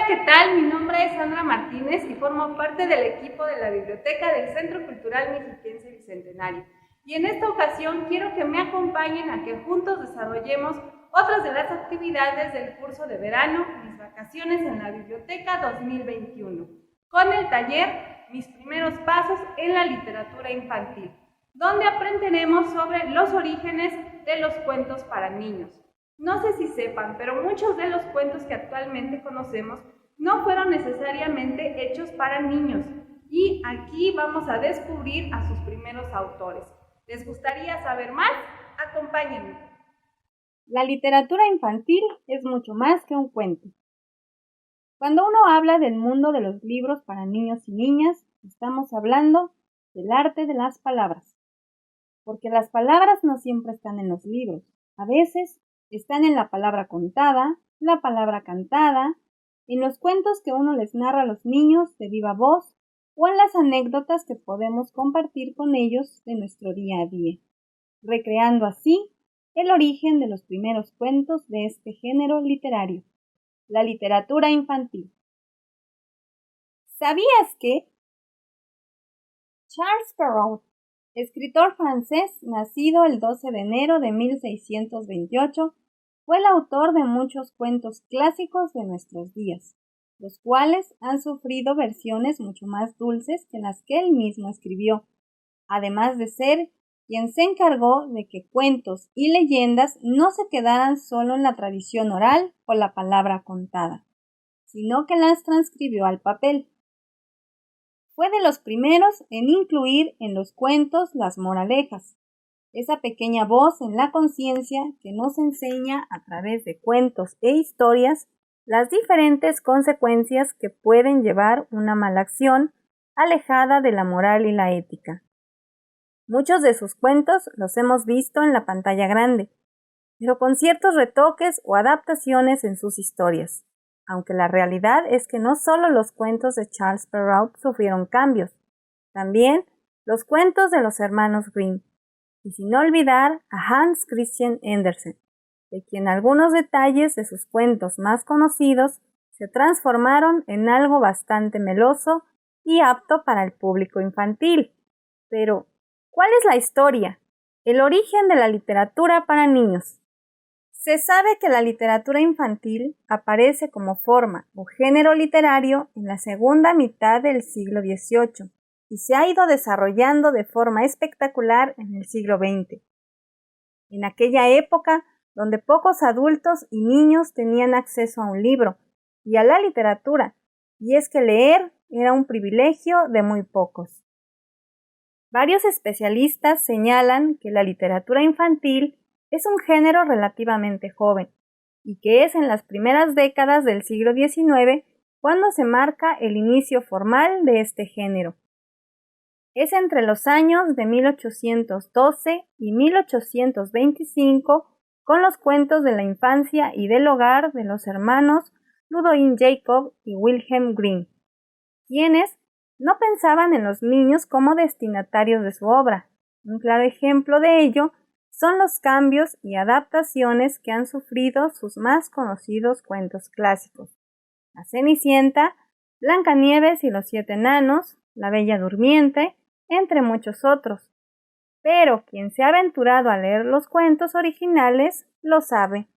¿qué tal? Mi nombre es Sandra Martínez y formo parte del equipo de la Biblioteca del Centro Cultural Mexiquense Bicentenario. Y en esta ocasión quiero que me acompañen a que juntos desarrollemos otras de las actividades del curso de verano Mis Vacaciones en la Biblioteca 2021, con el taller Mis Primeros Pasos en la Literatura Infantil, donde aprenderemos sobre los orígenes de los cuentos para niños. No sé si sepan, pero muchos de los cuentos que actualmente conocemos no fueron necesariamente hechos para niños, y aquí vamos a descubrir a sus primeros autores. ¿Les gustaría saber más? Acompáñenme. La literatura infantil es mucho más que un cuento. Cuando uno habla del mundo de los libros para niños y niñas, estamos hablando del arte de las palabras. Porque las palabras no siempre están en los libros. A veces están en la palabra contada, la palabra cantada, en los cuentos que uno les narra a los niños de viva voz o en las anécdotas que podemos compartir con ellos de nuestro día a día, recreando así el origen de los primeros cuentos de este género literario, la literatura infantil. ¿Sabías que Charles Perrault, escritor francés nacido el 12 de enero de 1628, fue el autor de muchos cuentos clásicos de nuestros días, los cuales han sufrido versiones mucho más dulces que las que él mismo escribió, además de ser quien se encargó de que cuentos y leyendas no se quedaran solo en la tradición oral o la palabra contada, sino que las transcribió al papel. Fue de los primeros en incluir en los cuentos las moralejas, esa pequeña voz en la conciencia que nos enseña a través de cuentos e historias las diferentes consecuencias que pueden llevar una mala acción alejada de la moral y la ética. Muchos de sus cuentos los hemos visto en la pantalla grande, pero con ciertos retoques o adaptaciones en sus historias, aunque la realidad es que no solo los cuentos de Charles Perrault sufrieron cambios, también los cuentos de los hermanos Grimm, y sin olvidar a Hans Christian Andersen, de quien algunos detalles de sus cuentos más conocidos se transformaron en algo bastante meloso y apto para el público infantil. Pero, ¿cuál es la historia? El origen de la literatura para niños. Se sabe que la literatura infantil aparece como forma o género literario en la segunda mitad del siglo XVIII y se ha ido desarrollando de forma espectacular en el siglo XX. En aquella época, donde pocos adultos y niños tenían acceso a un libro y a la literatura, y es que leer era un privilegio de muy pocos. Varios especialistas señalan que la literatura infantil es un género relativamente joven y que es en las primeras décadas del siglo XIX cuando se marca el inicio formal de este género. Es entre los años de 1812 y 1825 con los cuentos de la infancia y del hogar de los hermanos Ludwig Jacob y Wilhelm Grimm, quienes no pensaban en los niños como destinatarios de su obra. Un claro ejemplo de ello son los cambios y adaptaciones que han sufrido sus más conocidos cuentos clásicos: La Cenicienta, Blancanieves y los 7 enanos, La Bella Durmiente, entre muchos otros. Pero quien se ha aventurado a leer los cuentos originales lo sabe.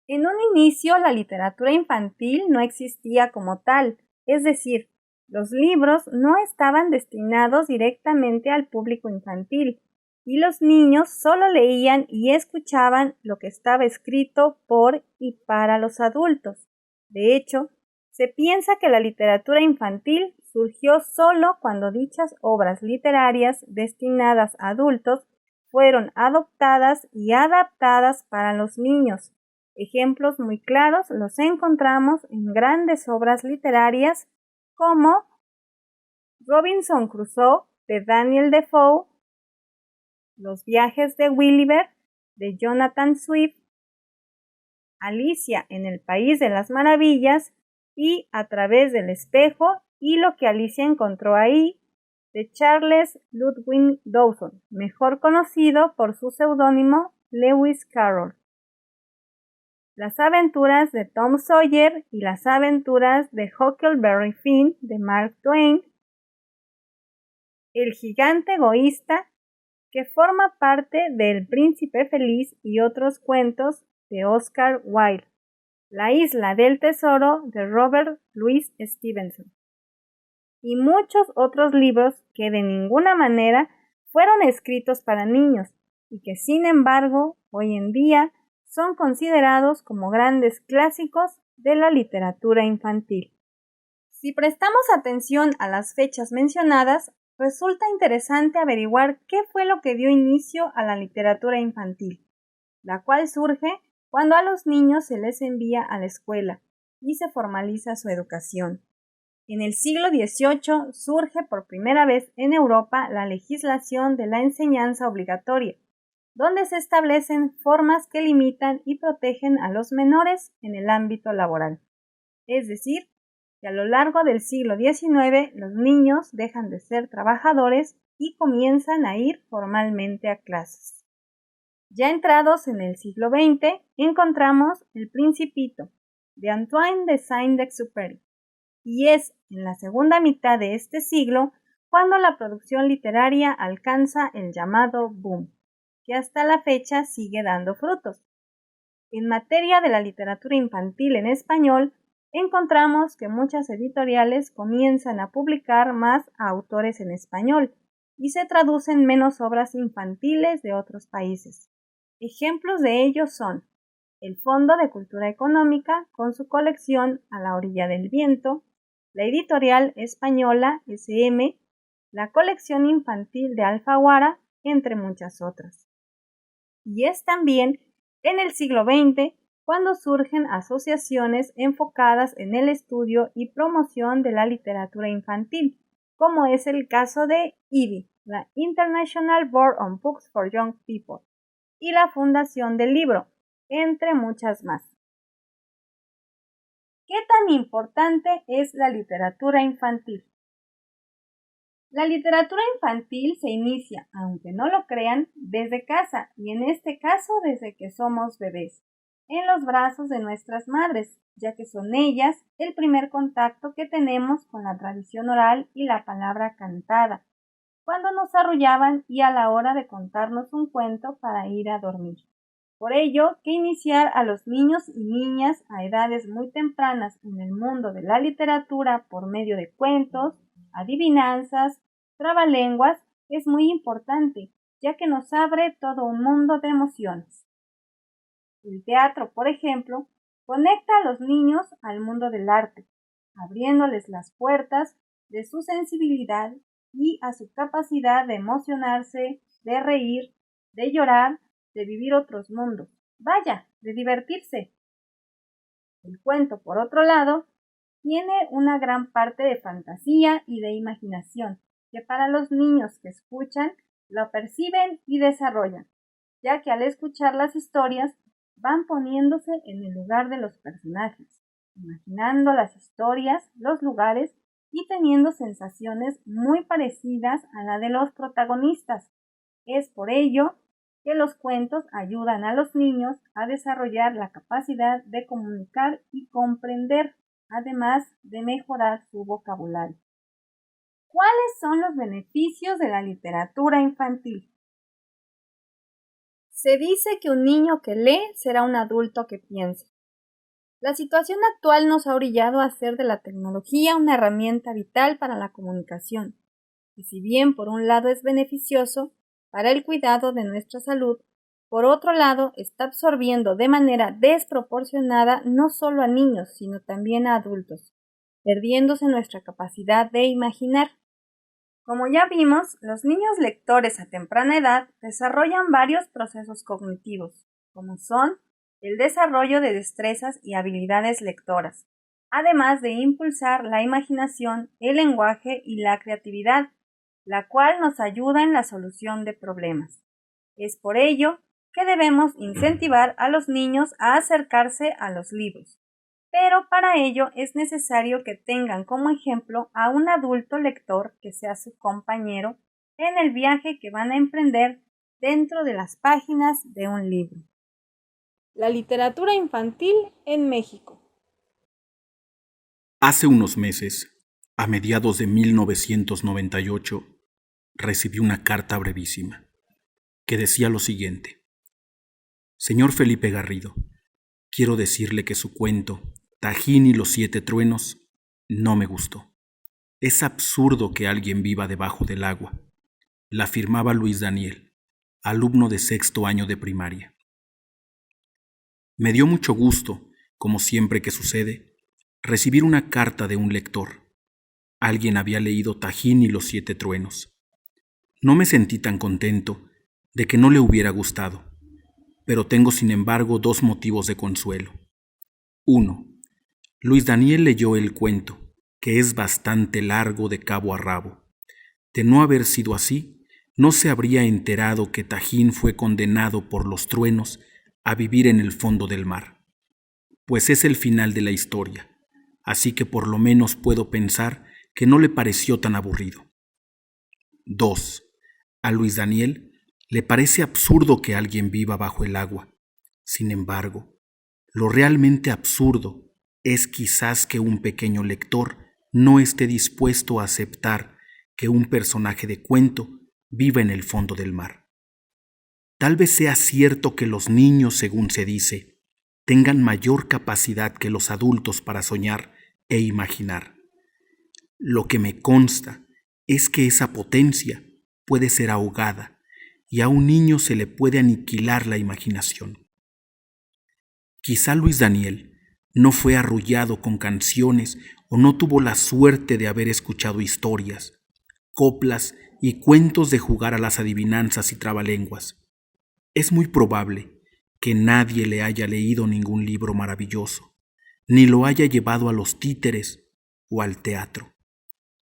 En un inicio la literatura infantil no existía como tal, es decir, los libros no estaban destinados directamente al público infantil, y los niños solo leían y escuchaban lo que estaba escrito por y para los adultos. De hecho, se piensa que la literatura infantil surgió solo cuando dichas obras literarias destinadas a adultos fueron adoptadas y adaptadas para los niños. Ejemplos muy claros los encontramos en grandes obras literarias como Robinson Crusoe de Daniel Defoe, Los viajes de Gulliver de Jonathan Swift, Alicia en el País de las Maravillas y A través del espejo y lo que Alicia encontró ahí de Charles Ludwig Dawson, mejor conocido por su seudónimo Lewis Carroll. Las aventuras de Tom Sawyer y las aventuras de Huckleberry Finn de Mark Twain, El gigante egoísta, que forma parte de El príncipe feliz y otros cuentos de Oscar Wilde, La isla del tesoro de Robert Louis Stevenson, y muchos otros libros que de ninguna manera fueron escritos para niños y que sin embargo hoy en día son considerados como grandes clásicos de la literatura infantil. Si prestamos atención a las fechas mencionadas, resulta interesante averiguar qué fue lo que dio inicio a la literatura infantil, la cual surge cuando a los niños se les envía a la escuela y se formaliza su educación. En el siglo XVIII surge por primera vez en Europa la legislación de la enseñanza obligatoria, donde se establecen formas que limitan y protegen a los menores en el ámbito laboral. Es decir, que a lo largo del siglo XIX los niños dejan de ser trabajadores y comienzan a ir formalmente a clases. Ya entrados en el siglo XX, encontramos El Principito, de Antoine de Saint-Exupéry, y es en la segunda mitad de este siglo cuando la producción literaria alcanza el llamado boom, que hasta la fecha sigue dando frutos. En materia de la literatura infantil en español, encontramos que muchas editoriales comienzan a publicar más a autores en español y se traducen menos obras infantiles de otros países. Ejemplos de ello son el Fondo de Cultura Económica con su colección A la orilla del viento, la editorial española SM, la colección infantil de Alfaguara, entre muchas otras. Y es también en el siglo XX cuando surgen asociaciones enfocadas en el estudio y promoción de la literatura infantil, como es el caso de IBY, la International Board on Books for Young People, y la Fundación del Libro, entre muchas más. ¿Qué tan importante es la literatura infantil? La literatura infantil se inicia, aunque no lo crean, desde casa y en este caso desde que somos bebés, en los brazos de nuestras madres, ya que son ellas el primer contacto que tenemos con la tradición oral y la palabra cantada, cuando nos arrullaban y a la hora de contarnos un cuento para ir a dormir. Por ello, que iniciar a los niños y niñas a edades muy tempranas en el mundo de la literatura por medio de cuentos, adivinanzas, trabalenguas es muy importante, ya que nos abre todo un mundo de emociones. El teatro, por ejemplo, conecta a los niños al mundo del arte, abriéndoles las puertas de su sensibilidad y a su capacidad de emocionarse, de reír, de llorar, de vivir otros mundos, vaya, de divertirse. El cuento, por otro lado, tiene una gran parte de fantasía y de imaginación, que para los niños que escuchan, lo perciben y desarrollan, ya que al escuchar las historias van poniéndose en el lugar de los personajes, imaginando las historias, los lugares y teniendo sensaciones muy parecidas a la de los protagonistas. Es por ello que los cuentos ayudan a los niños a desarrollar la capacidad de comunicar y comprender, además de mejorar su vocabulario. ¿Cuáles son los beneficios de la literatura infantil? Se dice que un niño que lee será un adulto que piensa. La situación actual nos ha orillado a hacer de la tecnología una herramienta vital para la comunicación, y si bien por un lado es beneficioso para el cuidado de nuestra salud, por otro lado está absorbiendo de manera desproporcionada no solo a niños, sino también a adultos, perdiéndose nuestra capacidad de imaginar. Como ya vimos, los niños lectores a temprana edad desarrollan varios procesos cognitivos, como son el desarrollo de destrezas y habilidades lectoras, además de impulsar la imaginación, el lenguaje y la creatividad, la cual nos ayuda en la solución de problemas. Es por ello que debemos incentivar a los niños a acercarse a los libros, pero para ello es necesario que tengan como ejemplo a un adulto lector que sea su compañero en el viaje que van a emprender dentro de las páginas de un libro. La literatura infantil en México. Hace unos meses, a mediados de 1998, recibí una carta brevísima que decía lo siguiente: Señor Felipe Garrido, quiero decirle que su cuento, Tajín y los 7 truenos, no me gustó. Es absurdo que alguien viva debajo del agua. La firmaba Luis Daniel, alumno de 6º año de primaria. Me dio mucho gusto, como siempre que sucede, recibir una carta de un lector. Alguien había leído Tajín y los 7 truenos. No me sentí tan contento de que no le hubiera gustado, pero tengo sin embargo 2 motivos de consuelo. 1. Luis Daniel leyó el cuento, que es bastante largo de cabo a rabo. De no haber sido así, no se habría enterado que Tajín fue condenado por los truenos a vivir en el fondo del mar, pues es el final de la historia, así que por lo menos puedo pensar que no le pareció tan aburrido. 2. A Luis Daniel le parece absurdo que alguien viva bajo el agua. Sin embargo, lo realmente absurdo es quizás que un pequeño lector no esté dispuesto a aceptar que un personaje de cuento viva en el fondo del mar. Tal vez sea cierto que los niños, según se dice, tengan mayor capacidad que los adultos para soñar e imaginar. Lo que me consta es que esa potencia puede ser ahogada y a un niño se le puede aniquilar la imaginación. Quizá Luis Daniel no fue arrullado con canciones o no tuvo la suerte de haber escuchado historias, coplas y cuentos de jugar a las adivinanzas y trabalenguas. Es muy probable que nadie le haya leído ningún libro maravilloso, ni lo haya llevado a los títeres o al teatro,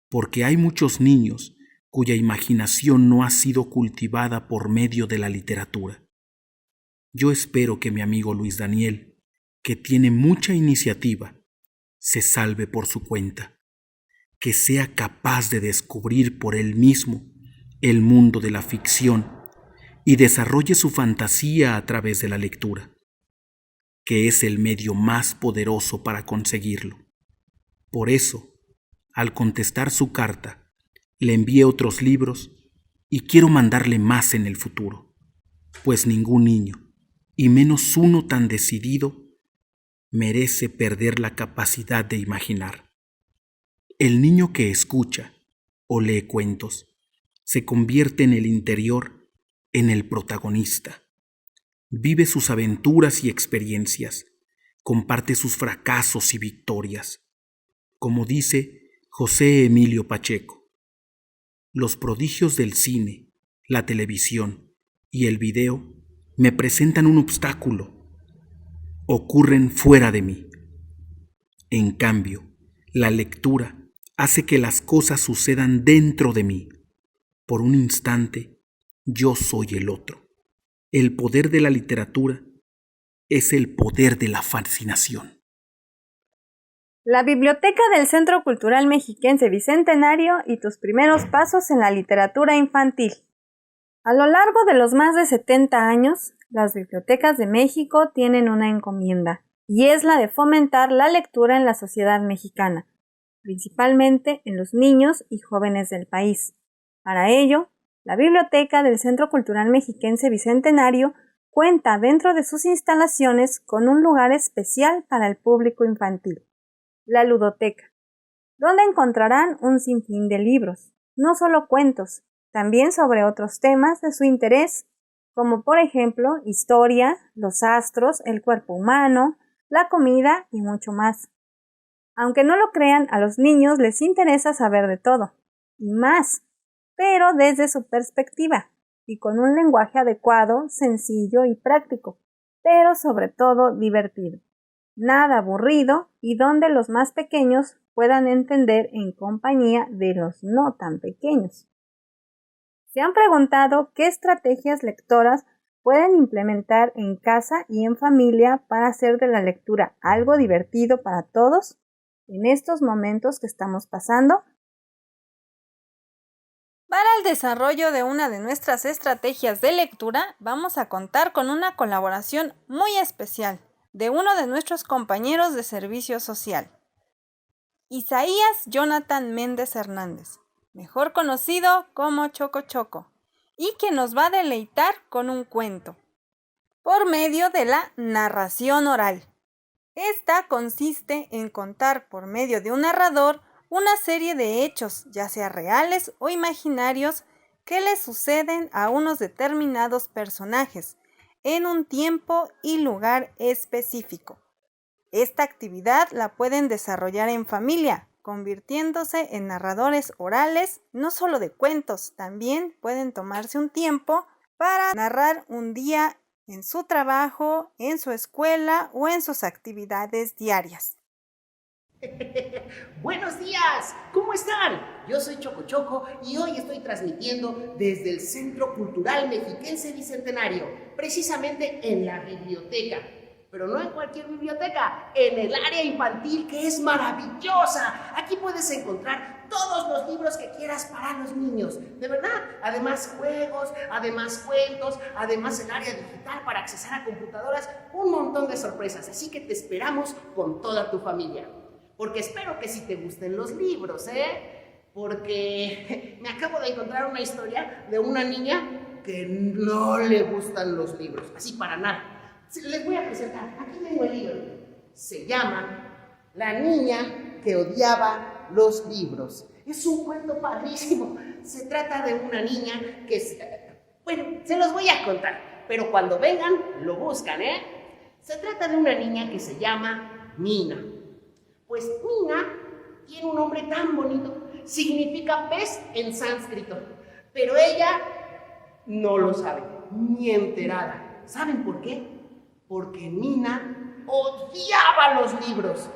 porque hay muchos niños cuya imaginación no ha sido cultivada por medio de la literatura. Yo espero que mi amigo Luis Daniel, que tiene mucha iniciativa, se salve por su cuenta, que sea capaz de descubrir por él mismo el mundo de la ficción y desarrolle su fantasía a través de la lectura, que es el medio más poderoso para conseguirlo. Por eso, al contestar su carta, le envié otros libros y quiero mandarle más en el futuro, pues ningún niño, y menos uno tan decidido, merece perder la capacidad de imaginar. El niño que escucha o lee cuentos se convierte en el interior en el protagonista. Vive sus aventuras y experiencias, comparte sus fracasos y victorias. Como dice José Emilio Pacheco, los prodigios del cine, la televisión y el video me presentan un obstáculo. Ocurren fuera de mí. En cambio, la lectura hace que las cosas sucedan dentro de mí. Por un instante, yo soy el otro. El poder de la literatura es el poder de la fascinación. La Biblioteca del Centro Cultural Mexiquense Bicentenario y tus primeros pasos en la literatura infantil. A lo largo de los más de 70 años, las bibliotecas de México tienen una encomienda, y es la de fomentar la lectura en la sociedad mexicana, principalmente en los niños y jóvenes del país. Para ello, la Biblioteca del Centro Cultural Mexiquense Bicentenario cuenta dentro de sus instalaciones con un lugar especial para el público infantil, la ludoteca, donde encontrarán un sinfín de libros, no solo cuentos, también sobre otros temas de su interés, como por ejemplo historia, los astros, el cuerpo humano, la comida y mucho más. Aunque no lo crean, a los niños les interesa saber de todo, y más, pero desde su perspectiva, y con un lenguaje adecuado, sencillo y práctico, pero sobre todo divertido. Nada aburrido y donde los más pequeños puedan entender en compañía de los no tan pequeños. ¿Se han preguntado qué estrategias lectoras pueden implementar en casa y en familia para hacer de la lectura algo divertido para todos en estos momentos que estamos pasando? Para el desarrollo de una de nuestras estrategias de lectura, vamos a contar con una colaboración muy especial de uno de nuestros compañeros de servicio social, Isaías Jonathan Méndez Hernández, mejor conocido como Choco Choco, y que nos va a deleitar con un cuento, por medio de la narración oral. Esta consiste en contar por medio de un narrador una serie de hechos, ya sea reales o imaginarios, que le suceden a unos determinados personajes en un tiempo y lugar específico. Esta actividad la pueden desarrollar en familia, convirtiéndose en narradores orales, no solo de cuentos, también pueden tomarse un tiempo para narrar un día en su trabajo, en su escuela o en sus actividades diarias. Buenos días, ¿cómo están? Yo soy Choco Choco y hoy estoy transmitiendo desde el Centro Cultural Mexiquense Bicentenario, precisamente en la biblioteca. Pero no en cualquier biblioteca, en el área infantil, que es maravillosa. Aquí puedes encontrar todos los libros que quieras para los niños, de verdad. Además juegos, además cuentos, además el área digital para accesar a computadoras, un montón de sorpresas. Así que te esperamos con toda tu familia. Porque espero que sí te gusten los libros, Porque me acabo de encontrar una historia de una niña que no le gustan los libros, así para nada. Les voy a presentar, aquí tengo el libro. Se llama La niña que odiaba los libros. Es un cuento padrísimo. Se trata de una niña que... Bueno, se los voy a contar, pero cuando vengan lo buscan, Se trata de una niña que se llama Mina. Pues Mina tiene un nombre tan bonito, significa pez en sánscrito, pero ella no lo sabe, ni enterada. ¿Saben por qué? Porque Mina odiaba los libros.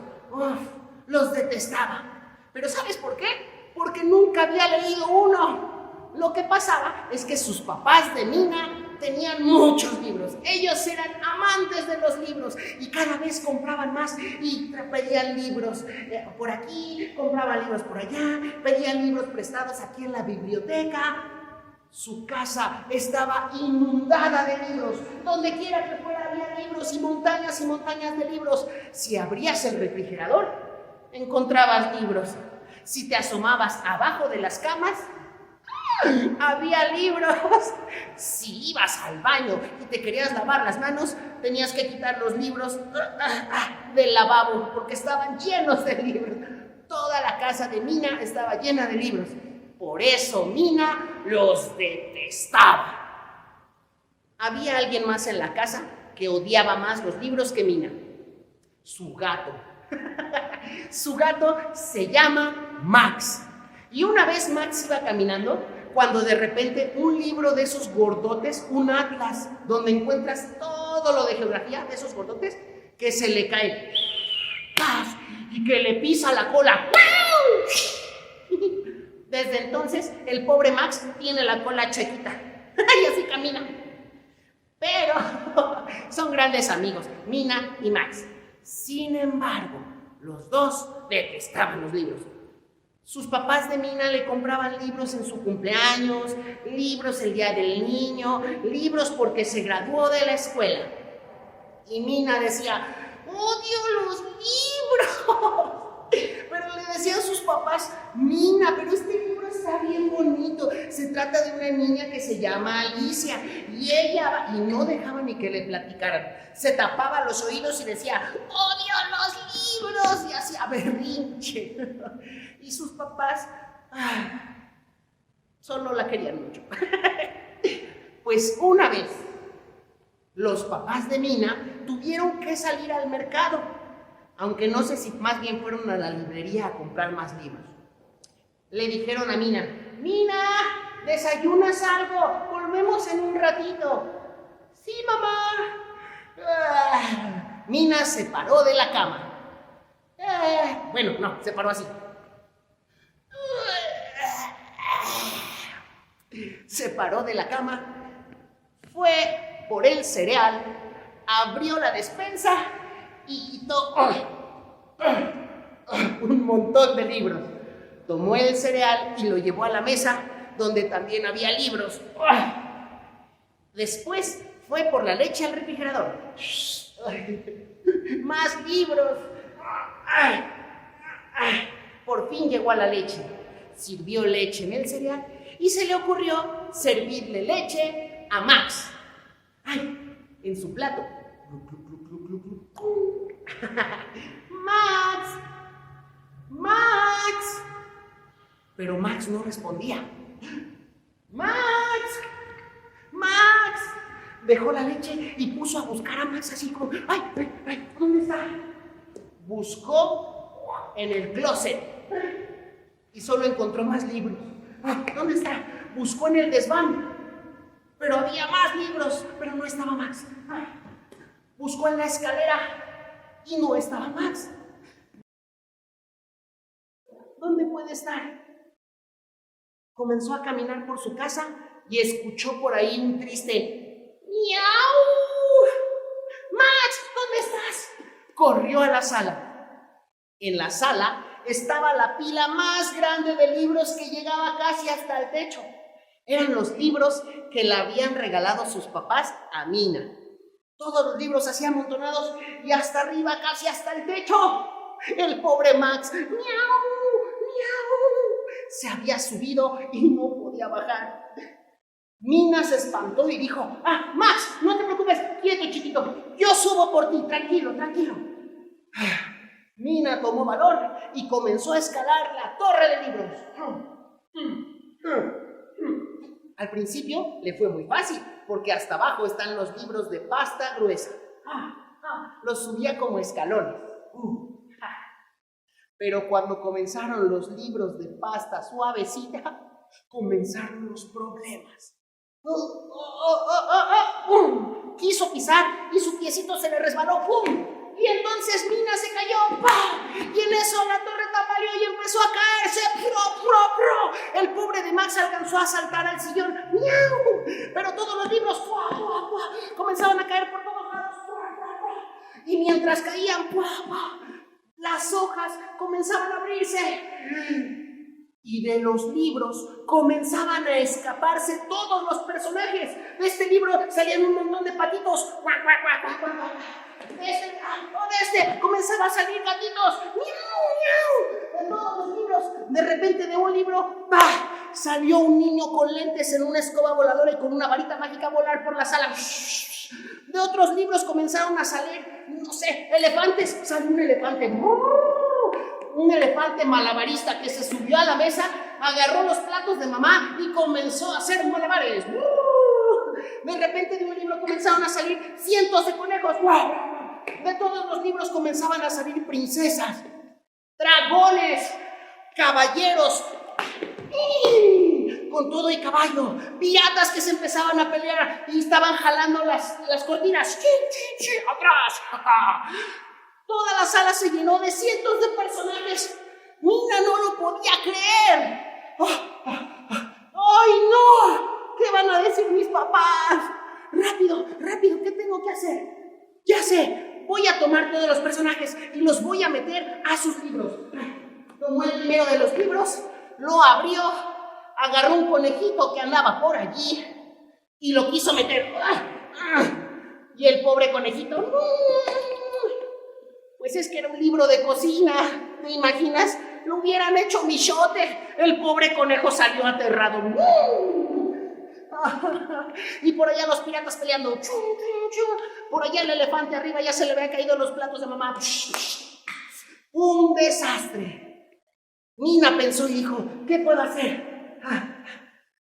Los detestaba. ¿Pero sabes por qué? Porque nunca había leído uno. Lo que pasaba es que sus papás de Mina tenían muchos libros. Ellos eran amantes de los libros y cada vez compraban más y pedían libros por aquí, compraban libros por allá, pedían libros prestados aquí en la biblioteca. Su casa estaba inundada de libros. Donde quiera que fuera había libros y montañas de libros. Si abrías el refrigerador, encontrabas libros. Si te asomabas abajo de las camas, había libros. Si ibas al baño y te querías lavar las manos, tenías que quitar los libros del lavabo porque estaban llenos de libros. Toda la casa de Mina estaba llena de libros. Por eso Mina los detestaba. Había alguien más en la casa que odiaba más los libros que Mina. Su gato. Su gato se llama Max. Y una vez Max iba caminando cuando de repente un libro de esos gordotes, un atlas, donde encuentras todo lo de geografía, de esos gordotes, que se le cae y que le pisa la cola. Desde entonces, el pobre Max tiene la cola chiquita y así camina. Pero son grandes amigos, Mina y Max. Sin embargo, los dos detestaban los libros. Sus papás de Mina le compraban libros en su cumpleaños, libros el día del niño, libros porque se graduó de la escuela. Y Mina decía, odio los libros. Pero le decían sus papás, Mina, pero este libro está bien bonito. Se trata de una niña que se llama Alicia. Y no dejaba ni que le platicaran. Se tapaba los oídos y decía, odio los libros. Y hacía berrinche. Y sus papás solo la querían mucho. Pues una vez, los papás de Mina tuvieron que salir al mercado, aunque no sé si más bien fueron a la librería a comprar más libros. Le dijeron a Mina, Mina, ¿desayunas algo? Volvemos en un ratito. Sí, mamá. Mina se paró de la cama. Se paró así. Se paró de la cama, fue por el cereal, abrió la despensa y quitó un montón de libros. Tomó el cereal y lo llevó a la mesa, donde también había libros. Después fue por la leche al refrigerador. Más libros. Por fin llegó a la leche. Sirvió leche en el cereal y se le ocurrió servirle leche a Max. En su plato. ¡Max! ¡Max! Pero Max no respondía. ¡Max! ¡Max! Dejó la leche y puso a buscar a Max así como, ¡ay! ¿Dónde está? Buscó en el closet y solo encontró más libros. ¿Dónde está? Buscó en el desván, pero había más libros, pero no estaba Max. Buscó en la escalera y no estaba Max. ¿Dónde puede estar? Comenzó a caminar por su casa y escuchó por ahí un triste ¡miau! ¡Max! ¿Dónde estás? Corrió a la sala. En la sala estaba la pila más grande de libros que llegaba casi hasta el techo. Eran los libros que le habían regalado sus papás a Mina. Todos los libros así amontonados y hasta arriba, casi hasta el techo. El pobre Max, ¡miau! ¡miau! Se había subido y no podía bajar. Mina se espantó y dijo, Max, no te preocupes, quieto chiquito, yo subo por ti, tranquilo. Mina tomó valor y comenzó a escalar la torre de libros. Al principio le fue muy fácil, porque hasta abajo están los libros de pasta gruesa. Los subía como escalones. Pero cuando comenzaron los libros de pasta suavecita, comenzaron los problemas. Quiso pisar y su piecito se le resbaló. Y entonces Mina se cayó. Y en eso la torre tambaleó y empezó a caerse. El pobre de Max alcanzó a saltar al sillón. ¡Miau! Pero todos los libros comenzaban a caer por todos lados. Y mientras caían, las hojas comenzaban a abrirse. Y de los libros comenzaban a escaparse todos los personajes. De este libro salían un montón de patitos. De este comenzaba a salir gatitos. ¡Miau, miau! De todos los libros. De repente de un libro, salió un niño con lentes en una escoba voladora y con una varita mágica a volar por la sala. De otros libros comenzaron a salir, no sé, elefantes. Salió un elefante. Un elefante malabarista que se subió a la mesa, agarró los platos de mamá y comenzó a hacer malabares. De repente de un libro comenzaron a salir cientos de conejos. De todos los libros comenzaban a salir princesas, dragones, caballeros, con todo y caballo, piratas que se empezaban a pelear y estaban jalando las cortinas. ¡Atrás! Toda la sala se llenó de cientos de personajes. Mina no lo podía creer. ¡Ay, no! ¿Qué van a decir mis papás? Rápido, ¿qué tengo que hacer? Ya sé, voy a tomar todos los personajes y los voy a meter a sus libros. Tomó el primero de los libros, lo abrió, agarró un conejito que andaba por allí y lo quiso meter. Y el pobre conejito, pues es que era un libro de cocina, ¿te imaginas? Lo hubieran hecho michote. El pobre conejo salió aterrado. Y por allá los piratas peleando. Por allá el elefante arriba ya se le habían caído los platos de mamá. Un desastre. Mina pensó y dijo, ¿qué puedo hacer?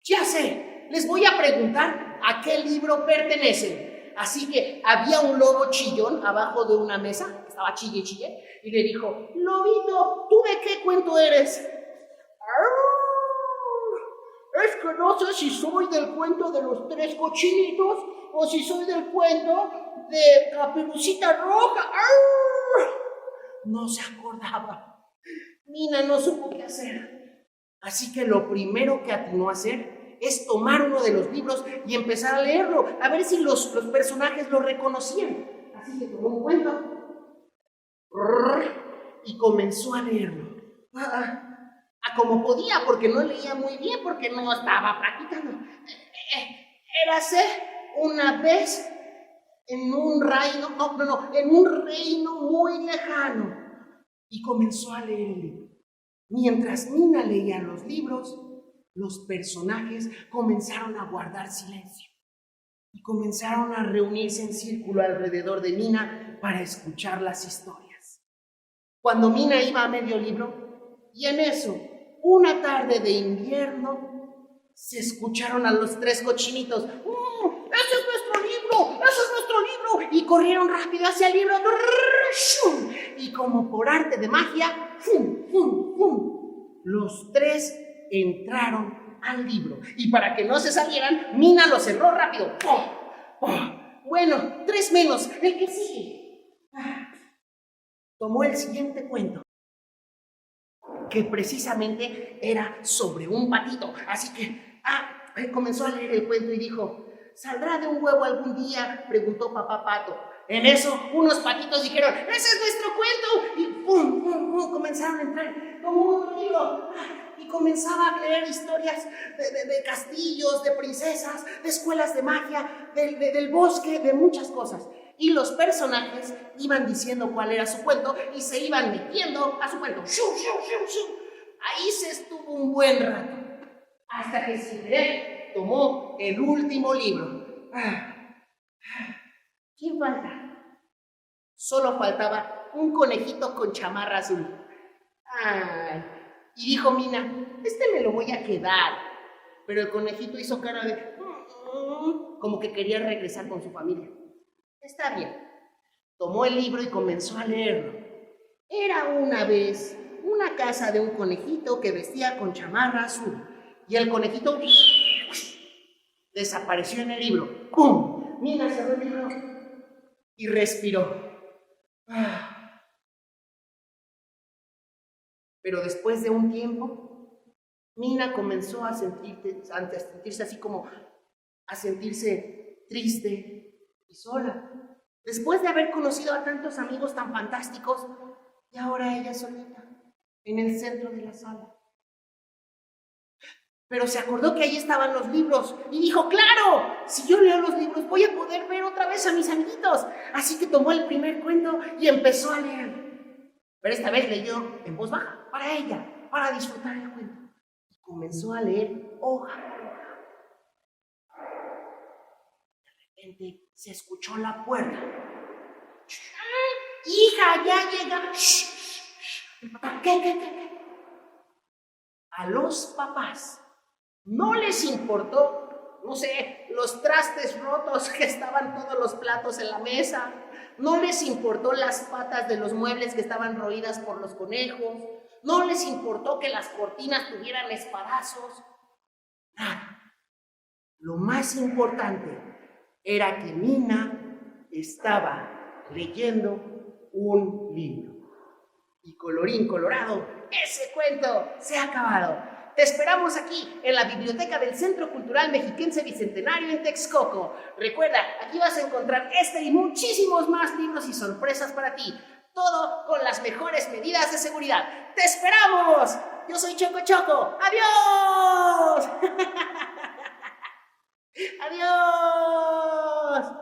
Ya sé, les voy a preguntar a qué libro pertenecen. Así que había un lobo chillón abajo de una mesa, que estaba chille, y le dijo, lobito, ¿tú de qué cuento eres? Es que no sé si soy del cuento de los 3 cochinitos o si soy del cuento de Caperucita Roja. No se acordaba. Mina no supo qué hacer. Así que lo primero que atinó a hacer es tomar uno de los libros y empezar a leerlo, a ver si los personajes lo reconocían. Así que tomó un cuento y comenzó a leerlo. A como podía, porque no leía muy bien, porque no estaba practicando. Érase una vez en un reino, en un reino muy lejano. Y comenzó a leer el libro. Mientras Mina leía los libros, los personajes comenzaron a guardar silencio y comenzaron a reunirse en círculo alrededor de Mina para escuchar las historias. Cuando Mina iba a medio libro, y en eso, una tarde de invierno, se escucharon a los tres cochinitos. ¡Ese es nuestro libro! ¡Ese es nuestro libro! Y corrieron rápido hacia el libro. Y como por arte de magia, ¡fum, fum, fum!, los tres entraron al libro. Y para que no se salieran, Mina lo cerró rápido. Bueno, 3 menos, el que sigue. Tomó el siguiente cuento, que precisamente era sobre un patito. Así que comenzó a leer el cuento y dijo: ¿saldrá de un huevo algún día?, preguntó papá pato. En eso, unos patitos dijeron: ¡ese es nuestro cuento! Y ¡pum, pum, pum!, comenzaron a entrar como un libro. Y comenzaba a leer historias de castillos, de princesas, de escuelas de magia, del bosque, de muchas cosas. Y los personajes iban diciendo cuál era su cuento y se iban metiendo a su cuento. ¡Shu, shu, shu, shu! Ahí se estuvo un buen rato, hasta que sin querer tomó el último libro. ¿Quién falta? Solo faltaba un conejito con chamarra azul. Y dijo Mina: este me lo voy a quedar. Pero el conejito hizo cara de como que quería regresar con su familia. Está bien. Tomó el libro y comenzó a leerlo. Era una vez una casa de un conejito que vestía con chamarra azul. Y el conejito desapareció en el libro. ¡Pum! Mina cerró el libro y respiró. Pero después de un tiempo, Mina comenzó a sentirse así como a sentirse triste y sola. Después de haber conocido a tantos amigos tan fantásticos, y ahora ella solita, en el centro de la sala. Pero se acordó que ahí estaban los libros y dijo: ¡claro! Si yo leo los libros voy a poder ver otra vez a mis amiguitos. Así que tomó el primer cuento y empezó a leer. Pero esta vez leyó en voz baja, para ella, para disfrutar el cuento. Y comenzó a leer hoja por hoja. De repente se escuchó la puerta. ¡Hija, ya llega! ¿Qué? A los papás no les importó, no sé, los trastes rotos que estaban todos los platos en la mesa. No les importó las patas de los muebles que estaban roídas por los conejos. No les importó que las cortinas tuvieran espadazos. Nada. Lo más importante era que Mina estaba leyendo un libro. Y colorín colorado, ese cuento se ha acabado. Te esperamos aquí, en la biblioteca del Centro Cultural Mexiquense Bicentenario en Texcoco. Recuerda, aquí vas a encontrar este y muchísimos más libros y sorpresas para ti. Todo con las mejores medidas de seguridad. ¡Te esperamos! Yo soy Choco Choco. ¡Adiós! ¡Adiós!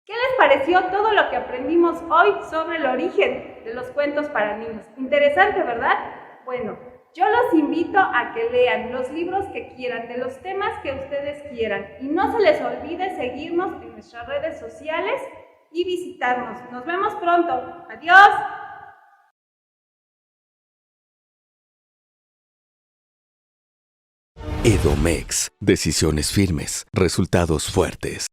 ¿Qué les pareció todo lo que aprendimos hoy sobre el origen de los cuentos para niños? Interesante, ¿verdad? Bueno, yo los invito a que lean los libros que quieran, de los temas que ustedes quieran. Y no se les olvide seguirnos en nuestras redes sociales y visitarnos. Nos vemos pronto. ¡Adiós! Edomex. Decisiones firmes, resultados fuertes.